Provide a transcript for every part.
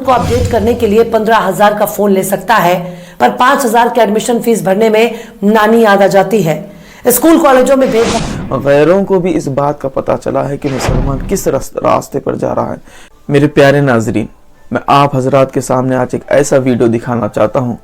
को अपडेट करने के लिए 15,000 का फोन ले सकता है, पर 5,000 की एडमिशन फीस भरने में नानी याद आ जाती है। स्कूल कॉलेजों में भेदभाव। गैरों को भी इस बात का पता चला है कि मुसलमान किस रास्ते पर जा रहा है। मेरे प्यारे नाजरीन, मैं आप हजरात के सामने आज एक ऐसा वीडियो दिखाना चाहता हूँ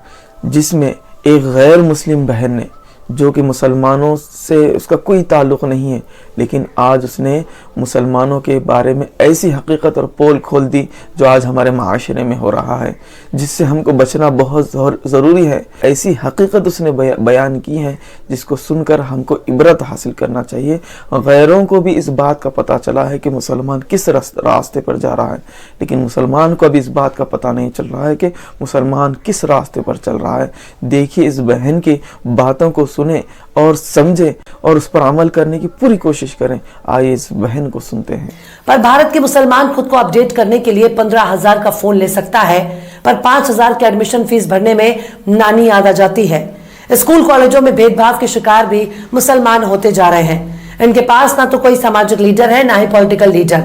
जिसमें एक गैर मुस्लिम बहन ने, जो कि मुसलमानों से उसका कोई ताल्लुक़ नहीं है, लेकिन आज उसने मुसलमानों के बारे में ऐसी हकीकत और पोल खोल दी जो आज हमारे माशरे में हो रहा है, जिससे हमको बचना बहुत ज़रूरी है। ऐसी हकीकत उसने बयान की है जिसको सुनकर हमको इबरत हासिल करना चाहिए। गैरों को भी इस बात का पता चला है कि मुसलमान किस रास्ते पर जा रहा है, लेकिन मुसलमान को अभी इस बात का पता नहीं चल रहा है कि मुसलमान किस रास्ते पर चल रहा है। देखिए, इस बहन की बातों को सुने और समझे और उस पर अमल करने की पूरी कोशिश करें। आइए इस बहन को सुनते हैं। पर भारत के मुसलमान खुद को अपडेट करने के लिए 15,000 का फोन ले सकता है, पर 5,000 की एडमिशन फीस भरने में नानी याद आ जाती है। स्कूल कॉलेजों में भेदभाव के शिकार भी मुसलमान होते जा रहे हैं। इनके पास ना तो कोई सामाजिक लीडर है, ना ही पॉलिटिकल लीडर।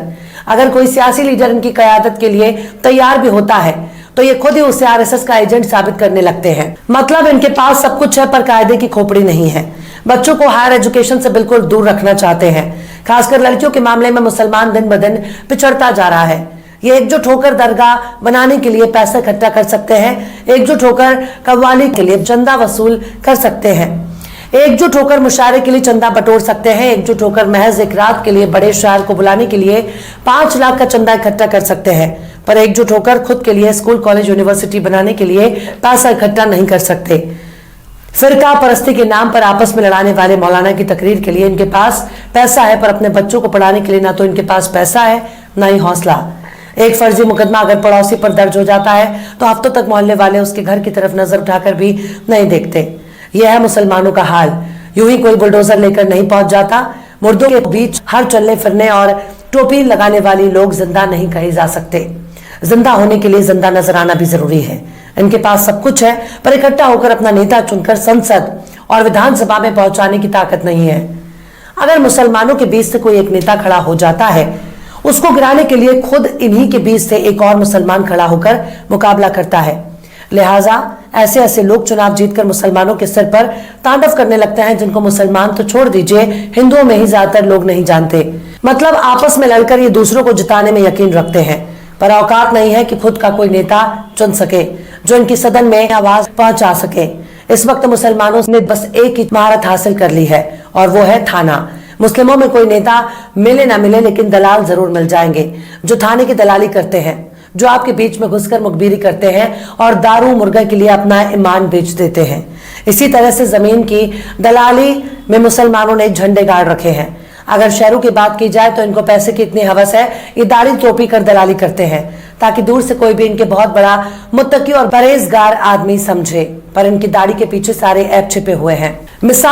अगर कोई सियासी लीडर इनकी क़यादत के लिए तैयार भी होता है तो ये खुद ही उसे आरएसएस का एजेंट साबित करने लगते हैं। मतलब इनके पास सब कुछ है पर कायदे की खोपड़ी नहीं है। बच्चों को हायर एजुकेशन से बिल्कुल दूर रखना चाहते हैं। खासकर लड़कियों के मामले में मुसलमान दिन ब दिन पिछड़ता जा रहा है। ये एकजुट होकर दरगाह बनाने के लिए पैसा इकट्ठा कर सकते हैं, एकजुट होकर कव्वाली के लिए चंदा वसूल कर सकते हैं, एकजुट होकर मुशायरे के लिए चंदा बटोर सकते हैं, एकजुट होकर महज एक रात के लिए बड़े शायर को बुलाने के लिए 5 लाख का चंदा इकट्ठा कर सकते हैं, पर एकजुट होकर खुद के लिए स्कूल कॉलेज यूनिवर्सिटी बनाने के लिए पैसा इकट्ठा नहीं कर सकते। फिरका परस्ती के नाम पर आपस में लड़ाने वाले मौलाना की तकरीर के लिए इनके पास पैसा है, पर अपने बच्चों को पढ़ाने के लिए ना तो इनके पास पैसा है, ना ही हौसला। एक फर्जी मुकदमा अगर पड़ोसी पर दर्ज हो जाता है तो हफ्तों तक मोहल्ले वाले उसके घर की तरफ नजर उठाकर भी नहीं देखते। यह है मुसलमानों का हाल। यूं ही कोई बुलडोजर लेकर नहीं पहुंच जाता। मुर्दों के बीच हर चलने फिरने और टोपी लगाने वाली लोग जिंदा नहीं कहे जा सकते। जिंदा होने के लिए जिंदा नजर आना भी जरूरी है। इनके पास सब कुछ है, पर इकट्ठा होकर अपना नेता चुनकर संसद और विधानसभा में पहुंचाने की ताकत नहीं है। अगर मुसलमानों के बीच से कोई एक नेता खड़ा हो जाता है, उसको गिराने के लिए खुद इन्हीं के बीच से एक और मुसलमान खड़ा होकर मुकाबला करता है। लिहाजा ऐसे ऐसे लोग चुनाव जीतकर मुसलमानों के सिर पर तांडव करने लगते हैं, जिनको मुसलमान तो छोड़ दीजिए, हिंदुओं में ही ज्यादातर लोग नहीं जानते। मतलब आपस में लड़कर ये दूसरों को जिताने में यकीन रखते हैं, पर औकात नहीं है कि खुद का कोई नेता चुन सके जो इनकी सदन में आवाज पहुंचा सके। इस वक्त मुसलमानों ने बस एक ही महारत हासिल कर ली है, और वो है थाना। मुस्लिमों में कोई नेता मिले ना मिले, लेकिन दलाल जरूर मिल जाएंगे जो थाने की दलाली करते हैं, जो आपके बीच में घुसकर मुखबिरी करते हैं और दारू मुर्गा के लिए अपना ईमान बेच देते हैं। इसी तरह से जमीन की दलाली में मुसलमानों ने झंडे गाड़ रखे हैं। अगर शहरों की बात की जाए तो इनको पैसे की इतनी हवस है, ये दाढ़ी टोपी कर दलाली करते हैं ताकि दूर से कोई भी इनके बहुत बड़ा मुत्तकी और परहेजगार आदमी समझे, पर इनकी दाढ़ी के पीछे सारे ऐप छिपे हुए हैं। मिसाल